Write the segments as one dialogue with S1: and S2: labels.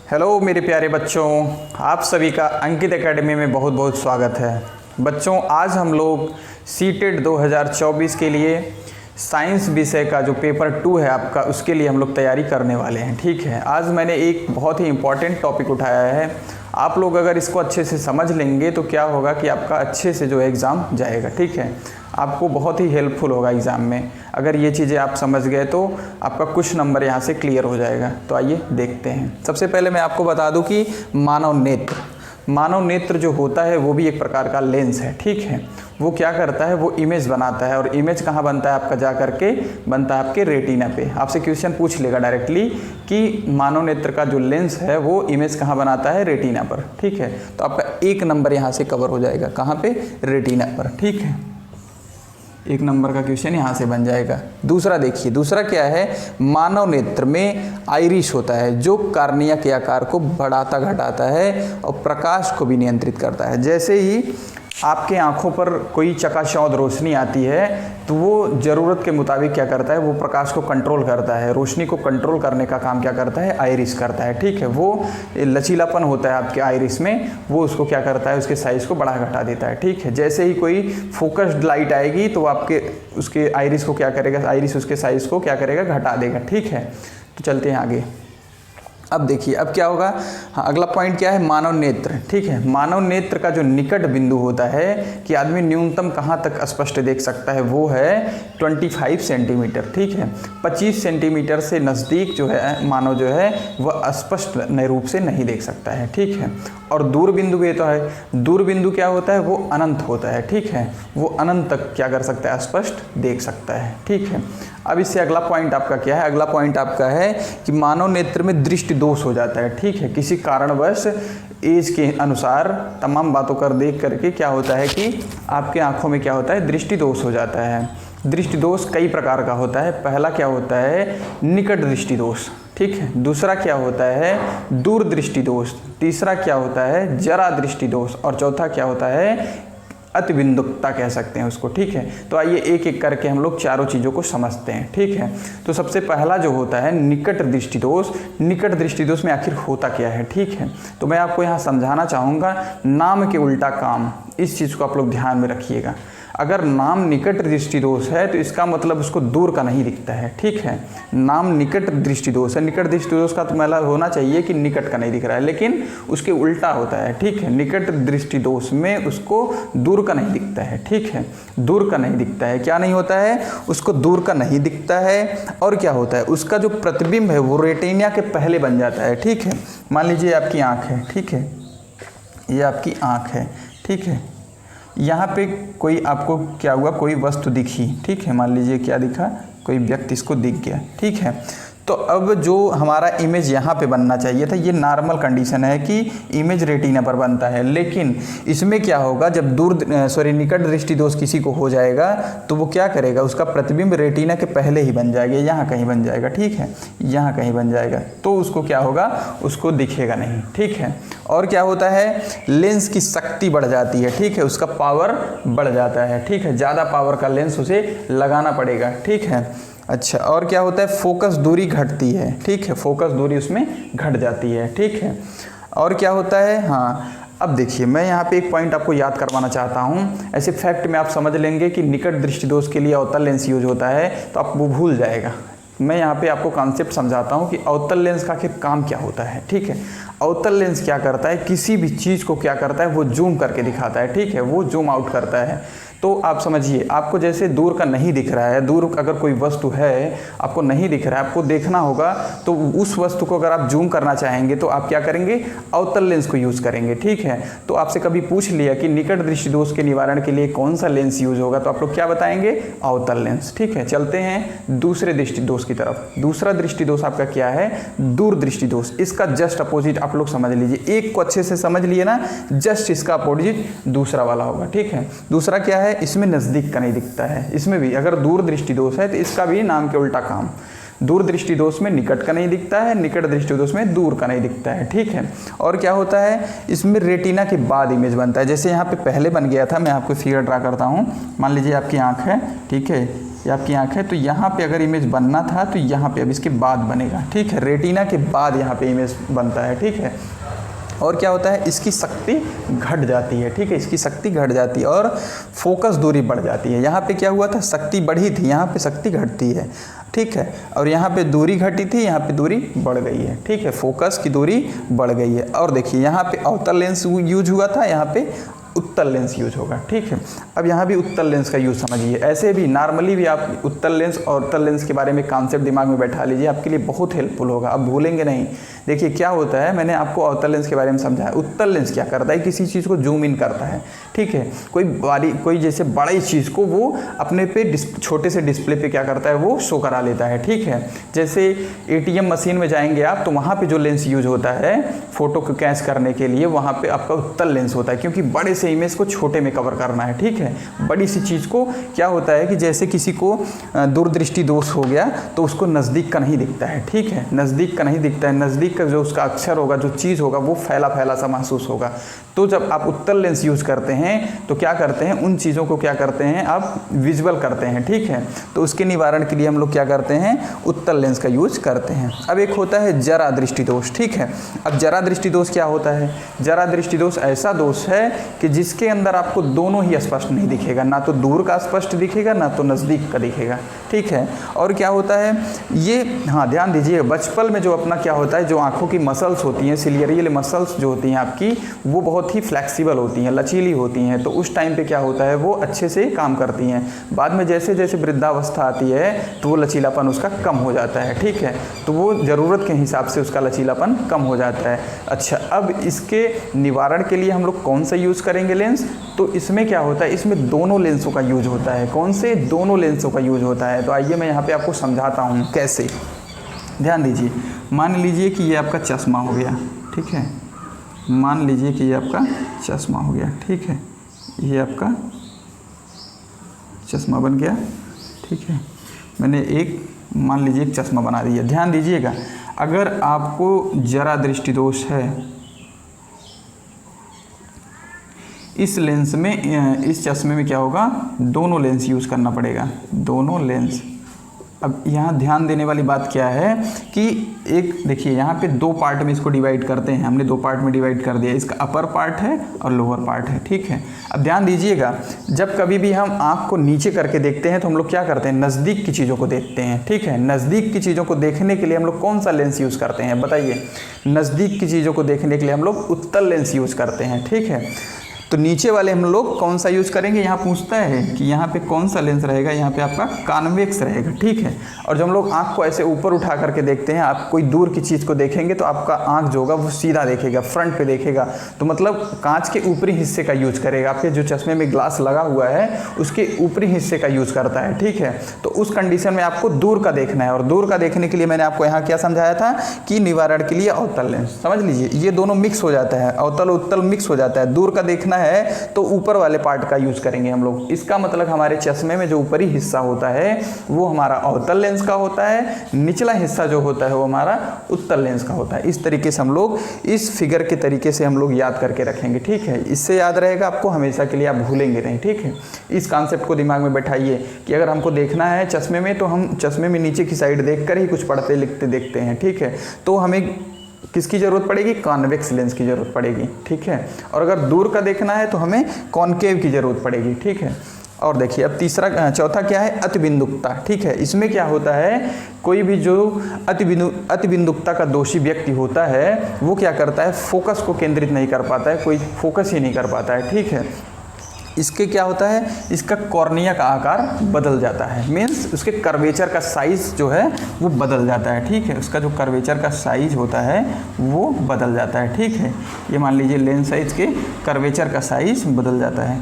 S1: Hello मेरे प्यारे बच्चों, आप सभी का अंकित एकेडमी में बहुत बहुत स्वागत है। बच्चों, आज हम लोग सीटेट 2024 के लिए साइंस विषय का जो पेपर 2 है आपका, उसके लिए हम लोग तैयारी करने वाले हैं। ठीक है, आज मैंने एक बहुत ही इम्पॉर्टेंट टॉपिक उठाया है। आप लोग अगर इसको अच्छे से समझ लेंगे तो क्या होगा कि आपका अच्छे से जो एग्ज़ाम जाएगा। ठीक है, आपको बहुत ही हेल्पफुल होगा एग्ज़ाम में। अगर ये चीज़ें आप समझ गए तो आपका कुछ नंबर यहाँ से क्लियर हो जाएगा। तो आइए देखते हैं। सबसे पहले मैं आपको बता दूं कि मानव नेत्र जो होता है वो भी एक प्रकार का लेंस है। ठीक है, वो क्या करता है, वो इमेज बनाता है। और इमेज कहाँ बनता है आपका, जा करके बनता है आपके रेटिना पे। आपसे क्वेश्चन पूछ लेगा डायरेक्टली कि मानव नेत्र का जो लेंस है वो इमेज कहाँ बनाता है, रेटिना पर। ठीक है, तो आपका एक नंबर यहाँ से कवर हो जाएगा। कहाँ पे, रेटिना पर। ठीक है, एक नंबर का क्वेश्चन यहाँ से बन जाएगा। दूसरा देखिए, दूसरा क्या है, मानव नेत्र में आइरिस होता है जो कार्निया के आकार को बढ़ाता घटाता है और प्रकाश को भी नियंत्रित करता है। जैसे ही आपके आंखों पर कोई चकाचौंध रोशनी आती है तो वो ज़रूरत के मुताबिक क्या करता है, वो प्रकाश को कंट्रोल करता है। रोशनी को कंट्रोल करने का काम क्या करता है, आइरिस करता है। ठीक है, वो लचीलापन होता है आपके आइरिस में, वो उसको क्या करता है, उसके साइज़ को बढ़ा घटा देता है। ठीक है, जैसे ही कोई फोकस्ड लाइट आएगी तो आपके उसके आइरिस को क्या करेगा, आइरिस उसके साइज़ को क्या करेगा, घटा देगा। ठीक है, तो चलते हैं आगे। अब देखिए, अब क्या होगा। हाँ, अगला पॉइंट क्या है, मानव नेत्र। ठीक है, मानव नेत्र का जो निकट बिंदु होता है कि आदमी न्यूनतम कहाँ तक स्पष्ट देख सकता है, वो है 25 सेंटीमीटर। ठीक है, 25 सेंटीमीटर से नज़दीक जो है मानव जो है वह स्पष्ट नए रूप से नहीं देख सकता है। ठीक है, और दूर बिंदु भी तो है। दूर बिंदु क्या होता है, वो अनंत होता है। ठीक है, वो अनंत तक क्या कर सकता है, स्पष्ट देख सकता है। ठीक है, अब इससे अगला पॉइंट आपका क्या है, अगला पॉइंट आपका है कि मानव नेत्र में दृष्टि दोष हो जाता है। ठीक है, किसी कारणवश एज के अनुसार तमाम बातों कर देख करके क्या होता है कि आपके आंखों में क्या होता है, दृष्टि दोष हो जाता है। दृष्टि दोष कई प्रकार का होता है। पहला क्या होता है, निकट दृष्टि दोष। ठीक है, दूसरा क्या होता है, दूर दृष्टि दोष। तीसरा क्या होता है, जरा दृष्टि दोष। और चौथा क्या होता है, अतिबिंदुकता कह सकते हैं उसको। ठीक है, तो आइए एक एक करके हम लोग चारों चीज़ों को समझते हैं। ठीक है, तो सबसे पहला जो होता है निकट दृष्टि दोष। निकट दृष्टि दोष में आखिर होता क्या है। ठीक है, तो मैं आपको यहाँ समझाना चाहूँगा, नाम के उल्टा काम, इस चीज़ को आप लोग ध्यान में रखिएगा। अगर नाम निकट दृष्टि दोष है तो इसका मतलब उसको दूर का नहीं दिखता है। ठीक है, नाम निकट दृष्टि दोष है। निकट दृष्टि दोष का तो मतलब होना चाहिए कि निकट का नहीं दिख रहा है, लेकिन उसके उल्टा होता है। ठीक है, निकट दृष्टि दोष में उसको दूर का नहीं दिखता है। ठीक है, दूर का नहीं दिखता है। क्या नहीं होता है, उसको दूर का नहीं दिखता है। और क्या होता है, उसका जो प्रतिबिंब है वो रेटिना के पहले बन जाता है। ठीक है, मान लीजिए आपकी आँख है। ठीक है, ये आपकी आँख है। ठीक है, यहाँ पे कोई आपको क्या हुआ, कोई वस्तु दिखी। ठीक है, मान लीजिए क्या दिखा, कोई व्यक्ति इसको दिख गया। ठीक है, तो अब जो हमारा इमेज यहाँ पे बनना चाहिए था, ये नॉर्मल कंडीशन है कि इमेज रेटिना पर बनता है। लेकिन इसमें क्या होगा, जब निकट दृष्टि दोष किसी को हो जाएगा तो वो क्या करेगा, उसका प्रतिबिंब रेटिना के पहले ही बन जाएगा, यहाँ कहीं बन जाएगा। ठीक है, यहाँ कहीं बन जाएगा, तो उसको क्या होगा, उसको दिखेगा नहीं। ठीक है, और क्या होता है, लेंस की शक्ति बढ़ जाती है। ठीक है, उसका पावर बढ़ जाता है। ठीक है, ज़्यादा पावर का लेंस उसे लगाना पड़ेगा। ठीक है, अच्छा, और क्या होता है, फोकस दूरी घटती है। ठीक है, फोकस दूरी उसमें घट जाती है। ठीक है, और क्या होता है, हाँ, अब देखिए मैं यहाँ पे एक पॉइंट आपको याद करवाना चाहता हूँ। ऐसे फैक्ट में आप समझ लेंगे कि निकट दृष्टि दोष के लिए अवतल लेंस यूज होता है, तो आप वो भूल जाएगा। मैं यहाँ पे आपको कॉन्सेप्ट समझाता हूँ कि अवतल लेंस का आखिर काम क्या होता है। ठीक है, अवतल लेंस क्या करता है, किसी भी चीज़ को क्या करता है, वो जूम करके दिखाता है। ठीक है, वो जूम आउट करता है। तो आप समझिए, आपको जैसे दूर का नहीं दिख रहा है, दूर अगर कोई वस्तु है आपको नहीं दिख रहा है, आपको देखना होगा, तो उस वस्तु को अगर आप जूम करना चाहेंगे तो आप क्या करेंगे, अवतल लेंस को यूज़ करेंगे। ठीक है, तो आपसे कभी पूछ लिया कि निकट दृष्टि दोष के निवारण के लिए कौन सा लेंस यूज होगा, तो आप लोग क्या बताएंगे, अवतल लेंस। ठीक है, चलते हैं दूसरे दृष्टि दोष की तरफ। दूसरा दृष्टि दोष आपका क्या है, दूर दृष्टि दोष। इसका जस्ट अपोजिट आप लोग समझ लीजिए, एक को अच्छे से समझ लिए ना, जस्ट इसका अपोजिट दूसरा वाला होगा। ठीक है, दूसरा क्या है, इसमें नज़दीक का नहीं दिखता है। इसमें भी अगर दूर दृष्टि दोष है तो इसका भी नाम के उल्टा काम। दूर दृष्टि दोष में निकट का नहीं दिखता है, निकट दृष्टि दोष में दूर का नहीं दिखता है, ठीक है। और क्या होता है, इसमें रेटिना के बाद इमेज बनता है। जैसे यहाँ पे पहले बन गया था, मैं आपको फिगर ड्रा करता हूँ। मान लीजिए आपकी आँख है, ठीक है, ये आपकी आँख है, तो यहाँ पे अगर इमेज बनना था तो यहाँ पे अब इसके बाद बनेगा, ठीक है। रेटिना के बाद यहाँ पे इमेज बनता है, ठीक है। और क्या होता है, इसकी शक्ति घट जाती है, ठीक है, इसकी शक्ति घट जाती है और फोकस दूरी बढ़ जाती है। यहाँ पे क्या हुआ था, शक्ति बढ़ी थी, यहाँ पे शक्ति घटती है, ठीक है। और यहाँ पे दूरी घटी थी, यहाँ पे दूरी बढ़ गई है, ठीक है, फोकस की दूरी बढ़ गई है। और देखिए यहाँ पे अवतल लेंस यूज हुआ था, यहाँ पे उत्तल लेंस यूज होगा, ठीक है। अब यहाँ भी उत्तल लेंस का यूज़ समझिए। ऐसे भी नॉर्मली भी आप उत्तल लेंस और उत्तल लेंस के बारे में कॉन्सेप्ट दिमाग में बैठा लीजिए, आपके लिए बहुत हेल्पफुल होगा, आप भूलेंगे नहीं। देखिए क्या होता है, मैंने आपको अवतल लेंस के बारे में समझाया। उत्तल लेंस क्या करता है, किसी चीज़ को जूम इन करता है, ठीक है। कोई जैसे बड़ी चीज़ को वो अपने पे छोटे से डिस्प्ले पे क्या करता है, वो शो करा लेता है, ठीक है। जैसे ATM मशीन में जाएंगे आप, तो वहाँ पे जो लेंस यूज होता है फोटो को कैच करने के लिए, वहाँ पे आपका उत्तल लेंस होता है, क्योंकि बड़े से इमेज को छोटे में कवर करना है, ठीक है। बड़ी सी चीज़ को क्या होता है कि जैसे किसी को दूरदृष्टि दोष हो गया तो उसको नज़दीक का नहीं दिखता है, ठीक है, नज़दीक का नहीं दिखता है। नज़दीक का जो उसका अक्षर होगा, जो चीज़ होगा, वो फैला फैला सा महसूस होगा। तो जब आप उत्तल लेंस यूज़ करते हैं तो क्या करते हैं, उन चीज़ों को क्या करते हैं, आप विजुअल करते हैं, ठीक है। तो उसके निवारण के लिए हम लोग क्या करते हैं, उत्तल लेंस का यूज करते हैं। अब एक होता है जरा दृष्टि दोष, ठीक है। अब जरा दृष्टि दोष क्या होता है, जरा दृष्टि दोष ऐसा दोष है कि जिसके अंदर आपको दोनों ही स्पष्ट नहीं दिखेगा, ना तो दूर का स्पष्ट दिखेगा, ना तो नज़दीक का दिखेगा, ठीक है। और क्या होता है ये, हाँ ध्यान दीजिए, बचपन में जो अपना क्या होता है, जो आँखों की मसल्स होती हैं, सिलियरियल मसल्स जो होती हैं आपकी, वो बहुत ही फ्लेक्सिबल होती हैं, लचीली होती हैं। तो उस टाइम पे क्या होता है, वो अच्छे से काम करती हैं। बाद में जैसे जैसे वृद्धावस्था आती है तो वो लचीलापन उसका कम हो जाता है, ठीक है। तो वो ज़रूरत के हिसाब से उसका लचीलापन कम हो जाता है। अच्छा, अब इसके निवारण के लिए हम लोग कौन सा यूज़ करेंगे लेंस, तो इसमें क्या होता है, इसमें दोनों लेंसों का यूज होता है। कौन से, दोनों लेंसों का यूज होता है। तो आइए मैं यहाँ पे आपको समझाता हूँ कैसे। ध्यान दीजिए, मान लीजिए कि ये आपका चश्मा हो गया, ठीक है। मान लीजिए कि ये आपका चश्मा हो गया, ठीक है, ये आपका चश्मा बन गया, ठीक है। मैंने एक, मान लीजिए एक चश्मा बना दिया। ध्यान दीजिएगा, अगर आपको जरा दृष्टि दोष है, इस लेंस में, इस चश्मे में क्या होगा, दोनों लेंस यूज़ करना पड़ेगा, दोनों लेंस। अब यहाँ ध्यान देने वाली बात क्या है कि एक देखिए, यहाँ पे दो पार्ट में इसको डिवाइड करते हैं, हमने दो पार्ट में डिवाइड कर दिया। इसका अपर पार्ट है और लोअर पार्ट है, ठीक है। अब ध्यान दीजिएगा, जब कभी भी हम आँख को नीचे करके देखते हैं तो हम लोग क्या करते हैं, नज़दीक की चीज़ों को देखते हैं, ठीक है। नज़दीक की चीज़ों को देखने के लिए हम लोग कौन सा लेंस यूज़ करते हैं, बताइए। नज़दीक की चीज़ों को देखने के लिए हम लोग उत्तल लेंस यूज़ करते हैं, ठीक है। तो नीचे वाले हम लोग कौन सा यूज़ करेंगे, यहाँ पूछता है कि यहाँ पे कौन सा लेंस रहेगा, यहाँ पे आपका कॉन्वेक्स रहेगा, ठीक है। और जब हम लोग आँख को ऐसे ऊपर उठा करके देखते हैं, आप कोई दूर की चीज़ को देखेंगे तो आपका आँख जो होगा वो सीधा देखेगा, फ्रंट पे देखेगा। तो मतलब कांच के ऊपरी हिस्से का यूज करेगा, आपके जो चश्मे में ग्लास लगा हुआ है उसके ऊपरी हिस्से का यूज़ करता है, ठीक है। तो उस कंडीशन में आपको दूर का देखना है, और दूर का देखने के लिए मैंने आपको यहाँ क्या समझाया था कि निवारण के लिए अवतल लेंस। समझ लीजिए, ये दोनों मिक्स हो जाता है, अवतल उत्तल मिक्स हो जाता है। दूर का देखना है तो ऊपर वाले पार्ट का यूज करेंगे हम लोग। इसका मतलब हमारे चश्मे में जो ऊपरी हिस्सा होता है वो हमारा अवतल लेंस का होता है, निचला हिस्सा जो होता है वो हमारा उत्तल लेंस का होता है। इस तरीके से हम लोग इस फिगर के तरीके से हम लोग याद करके रखेंगे, ठीक है। इससे याद रहेगा आपको हमेशा के लिए, आप भूलेंगे नहीं, ठीक है। इस कॉन्सेप्ट को दिमाग में बैठाइए कि अगर हमको देखना है चश्मे में तो हम चश्मे में नीचे की साइड देख कर ही कुछ पढ़ते लिखते देखते हैं, ठीक है। तो हमें किसकी ज़रूरत पड़ेगी, कॉन्वेक्स लेंस की ज़रूरत पड़ेगी, ठीक है। और अगर दूर का देखना है तो हमें कॉनकेव की ज़रूरत पड़ेगी, ठीक है। और देखिए अब चौथा क्या है, अतिबिंदुकता, ठीक है। इसमें क्या होता है, कोई भी जो अतिबिंदुकता का दोषी व्यक्ति होता है वो क्या करता है, फोकस को केंद्रित नहीं कर पाता है, कोई फोकस ही नहीं कर पाता है, ठीक है। इसके क्या होता है, इसका कॉर्निया का आकार बदल जाता है, मीन्स उसके कर्वेचर का साइज़ जो है वो बदल जाता है, ठीक है। उसका जो कर्वेचर का साइज़ होता है वो बदल जाता है, ठीक है। ये मान लीजिए लेंस साइज के कर्वेचर का साइज़ बदल जाता है,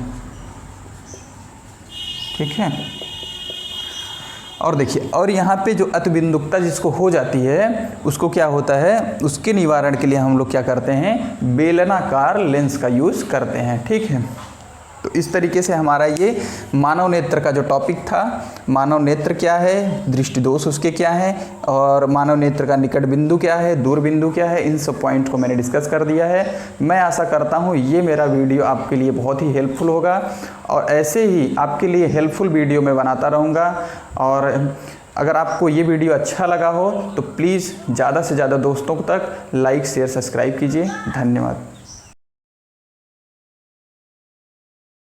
S1: ठीक है। और देखिए, और यहाँ पे जो अतिबिंदुकता जिसको हो जाती है उसको क्या होता है, उसके निवारण के लिए हम लोग क्या करते हैं, बेलनाकार लेंस का यूज़ करते हैं, ठीक है। तो इस तरीके से हमारा ये मानव नेत्र का जो टॉपिक था, मानव नेत्र क्या है, दृष्टि दोष उसके क्या है, और मानव नेत्र का निकट बिंदु क्या है, दूर बिंदु क्या है, इन सब पॉइंट को मैंने डिस्कस कर दिया है। मैं आशा करता हूँ ये मेरा वीडियो आपके लिए बहुत ही हेल्पफुल होगा और ऐसे ही आपके लिए हेल्पफुल वीडियो मैं बनाता रहूँगा। और अगर आपको ये वीडियो अच्छा लगा हो तो प्लीज़ ज़्यादा से ज़्यादा दोस्तों तक लाइक शेयर सब्सक्राइब कीजिए। धन्यवाद।